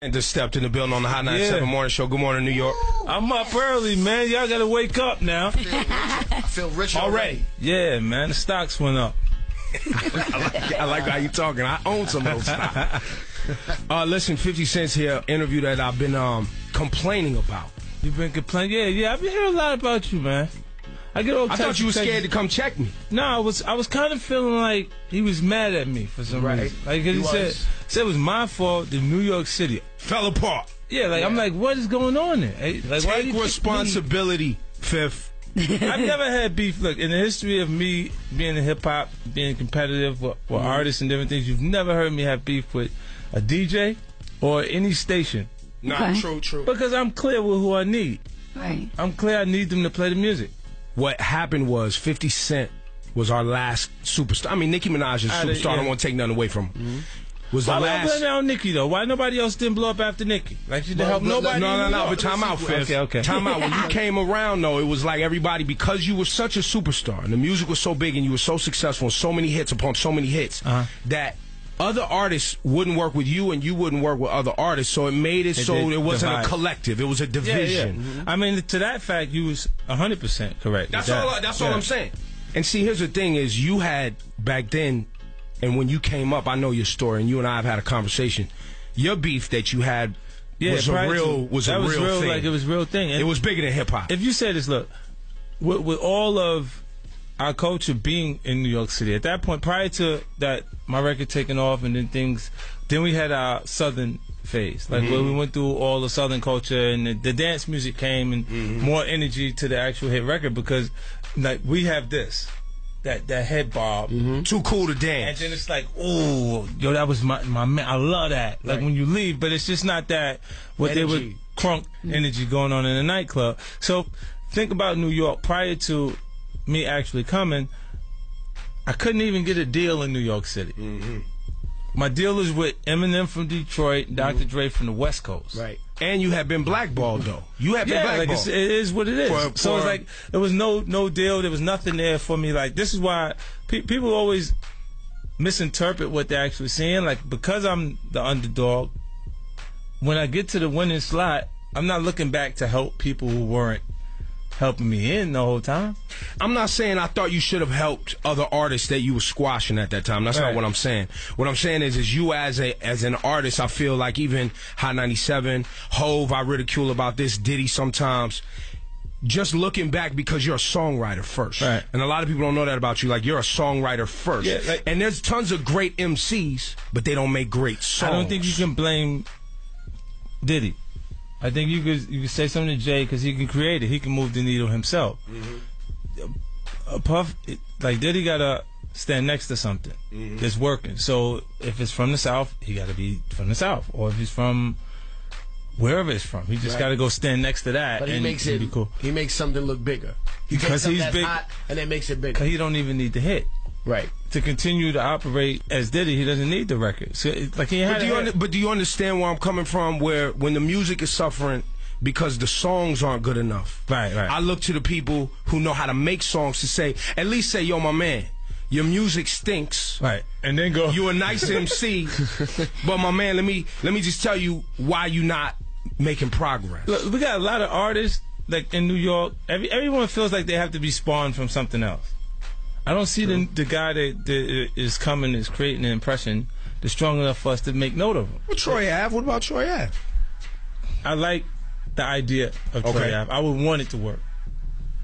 And just stepped in the building on the Hot 97 Morning Show. Good morning, New York. I'm up early, man. Y'all gotta wake up now. I feel rich already. Yeah, man. The stocks went up. I like how you talking. I own some of those stocks. Listen, 50 Cent's here. Interview that I've been complaining about. You've been complaining? Yeah. I've been hearing a lot about you, man. I thought you were scared to come check me. No, I was kind of feeling like he was mad at me for some reason. Like he said it was my fault. The New York City fell apart. Yeah, I'm like, what is going on there? Like, take responsibility, Fifth. I've never had beef. Look, in the history of me being in hip hop, being competitive with artists and different things, you've never heard me have beef with a DJ or any station. Nah, true. Because I'm clear with who I need. Right. I'm clear I need them to play the music. What happened was 50 Cent was our last superstar. I mean, Nicki Minaj is a superstar. I don't want to take nothing away from him. Was the Why last. Why blame it on Nicki, though? Why nobody else didn't blow up after Nicki? Like, she didn't help nobody? No, but time out, Fifth. Okay. Time out. When you came around, though, it was like everybody, because you were such a superstar, and the music was so big, and you were so successful, and so many hits upon so many hits, that other artists wouldn't work with you, and you wouldn't work with other artists, so it made it so it wasn't a collective. It was a division. Yeah. I mean, to that fact, you was 100% correct. That's all I'm saying. And see, here's the thing is, you had, back then, and when you came up, I know your story, and you and I have had a conversation. Your beef that you had was a real thing. Like, it was a real thing. And it was bigger than hip-hop. If you say this, look, with all of our culture being in New York City, at that point, prior to that, my record taking off and then we had our Southern phase, like where we went through all the Southern culture and the dance music came and more energy to the actual hit record, because like we have this, that head bob, too cool to dance, and then it's like, oh, yo, that was my man. I love that. Like when you leave, but it's just not that what energy. They would crunk energy going on in a nightclub. So think about New York prior to me actually coming. I couldn't even get a deal in New York City. My deal is with Eminem from Detroit, Dr. Dre from the West Coast. Right. And you have been blackballed, though. You have been blackballed. Like it is what it is. So it's like, there was no deal. There was nothing there for me. Like, this is why people always misinterpret what they're actually saying. Like, because I'm the underdog, when I get to the winning slot, I'm not looking back to help people who weren't helping me in the whole time. I'm not saying I thought you should have helped other artists that you were squashing at that time. That's not what I'm saying. What I'm saying is you as an artist, I feel like even Hot 97, Hove, I ridicule about this, Diddy sometimes. Just looking back, because you're a songwriter first. Right. And a lot of people don't know that about you. Like, you're a songwriter first. Yeah, like, and there's tons of great MCs, but they don't make great songs. I don't think you can blame Diddy. I think you could say something to Jay, because he can create it. He can move the needle himself. Puff, like Diddy, gotta stand next to something that's working. So if it's from the South, he gotta be from the South, or if he's from wherever it's from, he just gotta go stand next to that. But he makes it. Cool. He makes something look bigger. Because he's big, hot and it makes it bigger. Because he don't even need the hit. Right. To continue to operate as Diddy, he doesn't need the record. So, like, but do you understand where I'm coming from? Where when the music is suffering because the songs aren't good enough. Right. I look to the people who know how to make songs to say, at least say, yo, my man, your music stinks. Right. And then go, you a nice MC, but my man, let me just tell you why you not making progress. Look, we got a lot of artists like in New York. Everyone feels like they have to be spawned from something else. I don't see the guy that is coming, is creating an impression that's strong enough for us to make note of him. Well, Troy Ave. What about Troy Ave? I like the idea of Troy Ave. I would want it to work.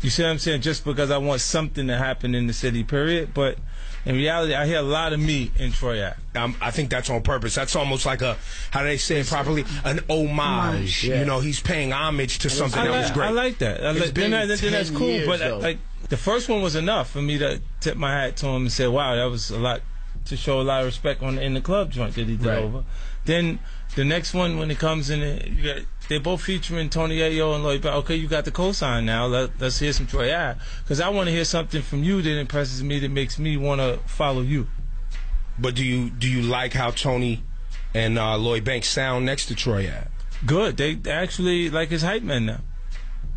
You see what I'm saying? Just because I want something to happen in the city, period. But in reality, I hear a lot of me in Troy Ave. I think that's on purpose. That's almost like a, how do they say it properly, an homage. Yeah. You know, he's paying homage to something that was great. I like that. Then that's cool. Years, but like, the first one was enough for me to tip my hat to him and say, wow, that was a lot, to show a lot of respect on in the club joint that he did over. Then the next one, when it comes in, they're both featuring Tony Ayo and Lloyd. Okay, you got the cosign now. Let's hear some Troy Ave, because I want to hear something from you that impresses me, that makes me want to follow you. But do you like how Tony and Lloyd Banks sound next to Troy Ave? Good. They actually like his hype man now.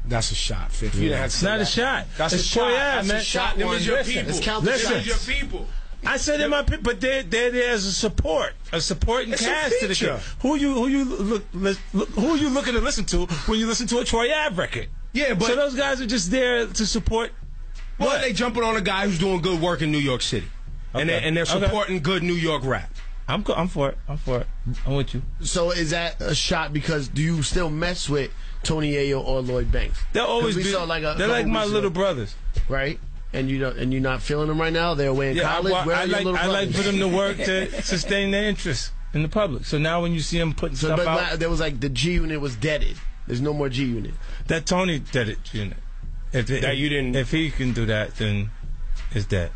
That's a shot, 50. It's not a shot. That's a shot. Troy Ave, man. That's a shot. Them is your people. Let's count the shots. Them is your people. I said in my but they're there as a supporting cast to the kid. Who you looking to listen to when you listen to a Troy Ave record? Yeah, but so those guys are just there to support. Well, they jumping on a guy who's doing good work in New York City, and they're supporting good New York rap. I'm for it. I'm with you. So is that a shot? Because do you still mess with Tony Ayo or Lloyd Banks? They'll always be. They're like my little brothers, right? And you're not feeling them right now. They're away in college. I like for them to work to sustain their interest in the public. So now when you see them putting stuff out, there was like the G Unit was deaded. There's no more G Unit. That Tony did it, Unit. If he can do that, then it's dead.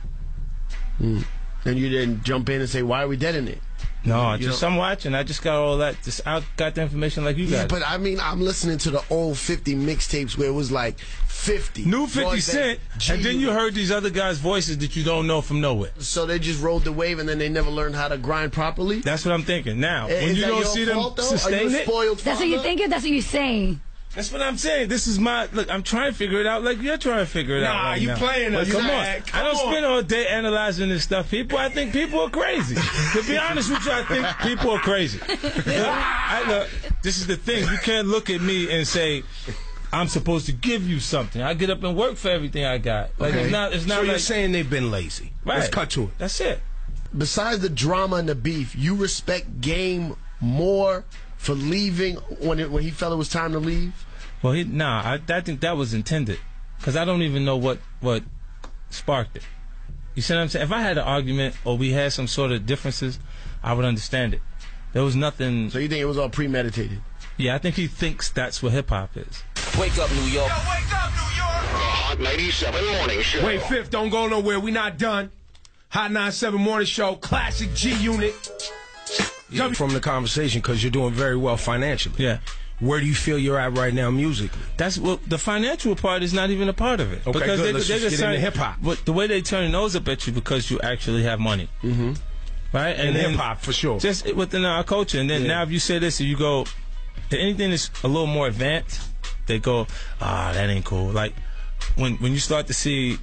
And you didn't jump in and say, "Why are we dead in it?" No, I'm watching. I just got all that. I got the information like you guys. Yeah, but I mean, I'm listening to the old 50 mixtapes where it was like 50. New 50 Cent, and then you heard these other guys' voices that you don't know from nowhere. So they just rode the wave and then they never learned how to grind properly? That's what I'm thinking. Now, when you don't see them sustain it. That's what you're thinking? That's what you're saying? That's what I'm saying. This is look, I'm trying to figure it out like you're trying to figure it out. Nah, you playing us. Come on. I don't spend all day analyzing this stuff, people. I think people are crazy. To be honest with you, I think people are crazy. Look, this is the thing. You can't look at me and say, I'm supposed to give you something. I get up and work for everything I got. Like, okay. It's not so like, you're saying they've been lazy. Right. Let's cut to it. That's it. Besides the drama and the beef, you respect Game more for leaving when he felt it was time to leave? Well, I think that was intended, because I don't even know what sparked it. You see what I'm saying? If I had an argument or we had some sort of differences, I would understand it. There was nothing. So you think it was all premeditated? Yeah, I think he thinks that's what hip hop is. Wake up, New York. Yo, wake up, New York. Hot 97 morning show. Wait, Fifth, don't go nowhere. We not done. Hot 97 morning show, classic G Unit. Yeah. From the conversation, because you're doing very well financially. Yeah. Where do you feel you're at right now musically? The financial part is not even a part of it. Okay, because good. Let's just get into hip-hop. But the way they turn their nose up at you because you actually have money. Mm-hmm. Right? And hip-hop, for sure. Just within our culture. And then now if you say this, and you go, anything that's a little more advanced, they go, that ain't cool. Like, when you start to see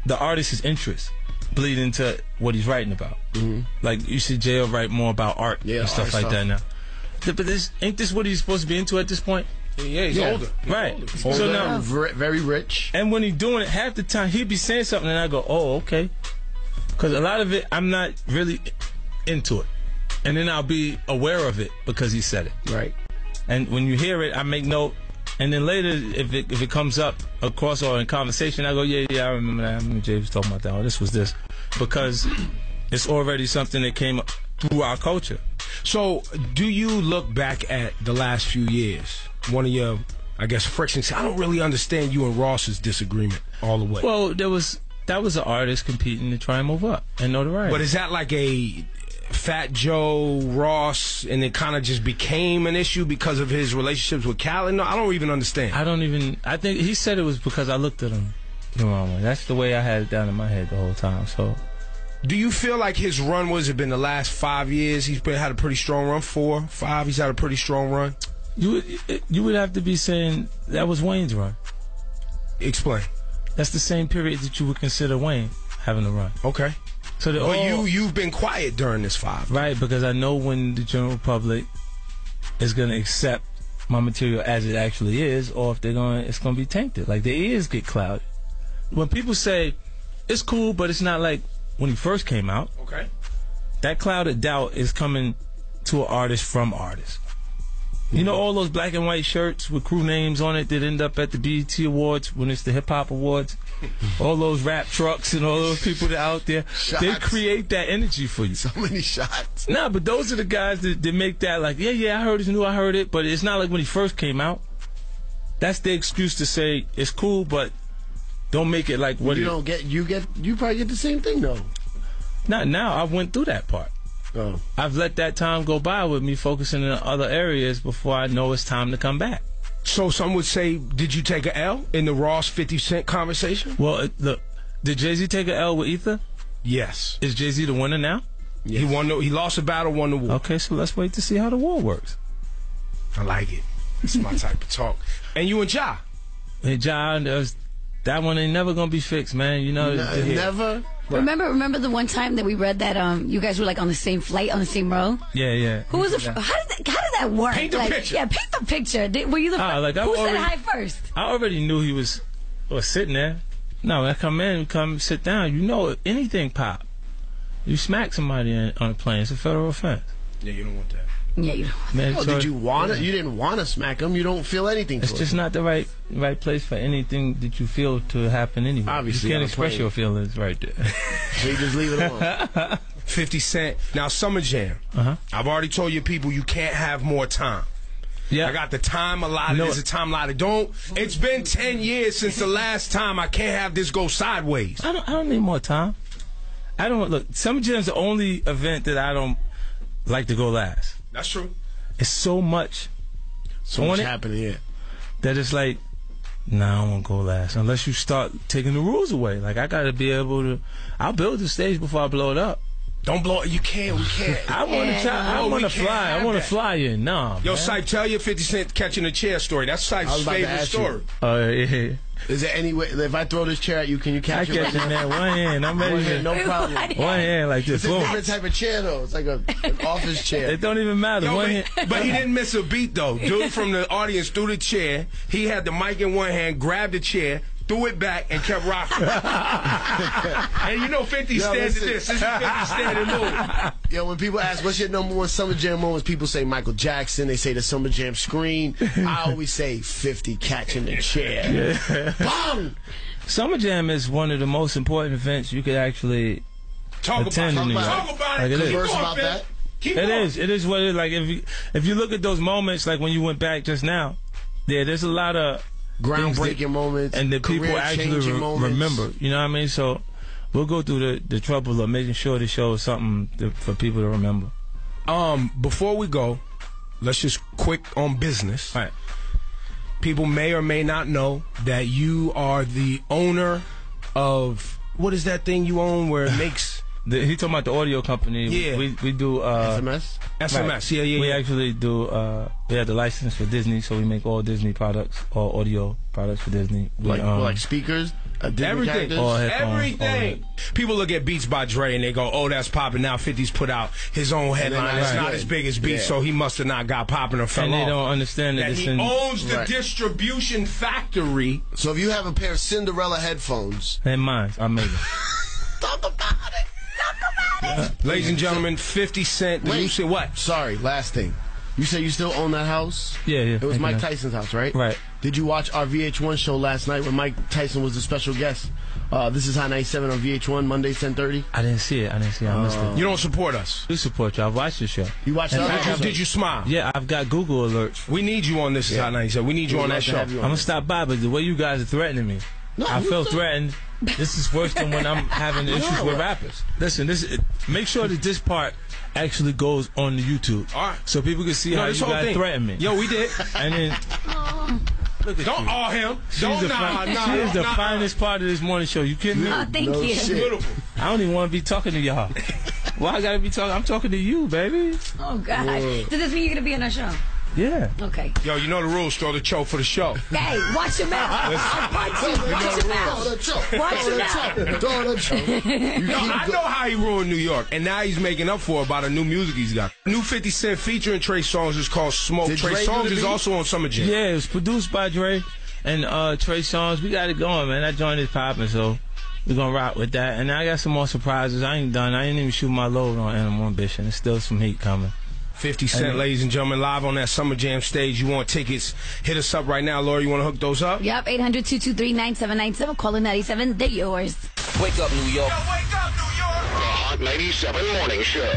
the artist's interest bleed into what he's writing about. Mm-hmm. Like, you see J.O. write more about art and stuff like that now. But ain't this what he's supposed to be into at this point? Yeah, he's older. Right. Older. So now, very rich. And when he's doing it, half the time he'd be saying something, and I go, "Oh, okay," because a lot of it I'm not really into it, and then I'll be aware of it because he said it. Right. And when you hear it, I make note, and then later, if it comes up across or in conversation, I go, "Yeah, I remember that. I remember Jay was talking about that. Oh, this was this," because it's already something that came up through our culture. So, do you look back at the last few years? One of your, I guess, frictions. I don't really understand you and Ross's disagreement all the way. Well, that was an artist competing to try and move up and notoriety. But is that like a Fat Joe, Ross, and it kind of just became an issue because of his relationships with Khaled? No, I don't even understand. I think he said it was because I looked at him the wrong way. That's the way I had it down in my head the whole time. So. Do you feel like his run has been the last 5 years? He's had a pretty strong run. 4, 5. He's had a pretty strong run. You would have to be saying that was Wayne's run. Explain. That's the same period that you would consider Wayne having a run. Okay. So you've been quiet during this 5. Right, because I know when the general public is going to accept my material as it actually is, or if it's going to be tainted. Like, their ears get clouded. When people say it's cool, but it's not like when he first came out, okay, that cloud of doubt is coming to an artist from artists. You know all those black and white shirts with crew names on it that end up at the BET Awards when it's the Hip Hop Awards? All those rap trucks and all those people that are out there, they create that energy for you. So many shots. Nah, but those are the guys that make that like, yeah, I heard it, I heard it, but it's not like when he first came out. That's the excuse to say it's cool, but don't make it like what you probably get the same thing though. Not now. I went through that part. Oh. I've let that time go by with me focusing in other areas before I know it's time to come back. So some would say, did you take a L in the Ross 50 Cent conversation? Well, look, did Jay-Z take a L with Ether? Yes. Is Jay-Z the winner now? Yes. He lost a battle, won the war. Okay, so let's wait to see how the war works. I like it. It's my type of talk. And you and Ja. And Ja, that one ain't never gonna be fixed, man. You know, never. Remember the one time that we read that you guys were like on the same flight on the same row? Yeah. Who was it? How did that work? Paint the picture. Yeah, paint the picture. Were you the who said hi first? I already knew he was sitting there. No, when I come sit down. You know, anything pop. You smack somebody on a plane, it's a federal offense. Yeah, you don't want that. Yeah, you don't. Well, did you want it? You didn't want to smack him. You don't feel anything. It's just not the right place for anything that you feel to happen anyway. Obviously, you can't express your feelings right there. So you just leave it alone. 50 Cent. Now, Summer Jam. I've already told you people you can't have more time. Yeah. I got the time allotted. There's a time allotted. It's been 10 years since the last time. I can't have this go sideways. I don't need more time. Look, Summer Jam's the only event that I don't like to go last. That's true. It's so much happening here that it's like, nah, I don't want to go last unless you start taking the rules away. Like, I got to be able to. I'll build the stage before I blow it up. Don't blow it. You can't. We can't. I want to try. I want to fly. I want to fly in. Nah, yo, man. Sype, tell your 50 Cent catching a chair story. That's Sype's favorite story. Oh, yeah. Is there any way, if I throw this chair at you, can you catch it? I catch it, man. One hand. I'm ready. One hand, no problem. One hand like this. It's a different type of chair, though. It's like an office chair. It don't even matter. Yo, one hand. But he didn't miss a beat, though. Dude from the audience threw the chair. He had the mic in one hand, grabbed the chair, threw it back, and kept rocking. And you know 50 stands to this. This is 50 standing move. Yo, when people ask, what's your number one Summer Jam moments, people say Michael Jackson. They say the Summer Jam screen. I always say 50 catching the chair. Yeah. Bang! Summer Jam is one of the most important events you could actually attend in New York. Talk about like it. Converse about that. It is what it is. Like, if you look at those moments, like when you went back just now, there's a lot of groundbreaking moments and that people actually remember. You know what I mean? So we'll go through the trouble of making sure the show is something for people to remember. Before we go, let's just quick on business. All right. People may or may not know that you are the owner of, what is that thing you own where it makes... He talking about the audio company. Yeah. We do... SMS? SMS, right. Yeah. We actually do... we have the license for Disney, so we make all Disney products, all audio products for Disney. Like speakers? Everything. Everything. People look at Beats by Dre and they go, oh, that's popping. Now 50's put out his own headline. It's not as big as Beats, so he must have not got popping or fell off. And they don't understand that he owns the distribution factory. So if you have a pair of Cinderella headphones... And mine. I made them. Talk about it. Ladies and gentlemen, 50 Cent. Wait. You say what? Sorry, last thing. You say you still own that house? Yeah. It was Mike Tyson's house, right? Right. Did you watch our VH1 show last night when Mike Tyson was the special guest? This is Hot 97 on VH1, Mondays, 10:30. I didn't see it. I missed it. You don't support us. We support you. I've watched the show. You watched it? Did you smile? Yeah, I've got Google alerts. We need you on This Is Hot 97. We need you on that show. I'm going to stop by, but the way you guys are threatening me, I feel threatened. This is worse than when I'm having issues with rappers. Listen, make sure that this part actually goes on the YouTube. All right. So people can see how you guys threaten me. Yo, we did. And then... Look at Don't awe him. She is the finest part of this morning show. You kidding me? Oh, thank you. Beautiful. I don't even want to be talking to y'all. Why I gotta be talking? I'm talking to you, baby. Oh, God. Does this mean you're going to be on our show? Yeah. Okay. Yo, you know the rules. Throw the choke for the show. Hey, watch your mouth. I'll punch you. Watch your mouth. Watch your mouth. Yo, I know how he ruined New York, and now he's making up for it by the new music he's got. New 50 Cent featuring Trey Songz is called Smoke. Trey Songz is also on Summer Jam. Yeah, it was produced by Dre and Trey Songz. We got it going, man. That joint is popping, so we're gonna rock with that. And I got some more surprises. I ain't done. I ain't even shoot my load on Animal Ambition. There's still some heat coming. 50 Cent, ladies and gentlemen, live on that Summer Jam stage. You want tickets? Hit us up right now. Laura, you want to hook those up? Yep, 800-223-9797. Call in 97. They're yours. Wake up, New York. Yo, wake up, New York. The Hot 97 Morning Show.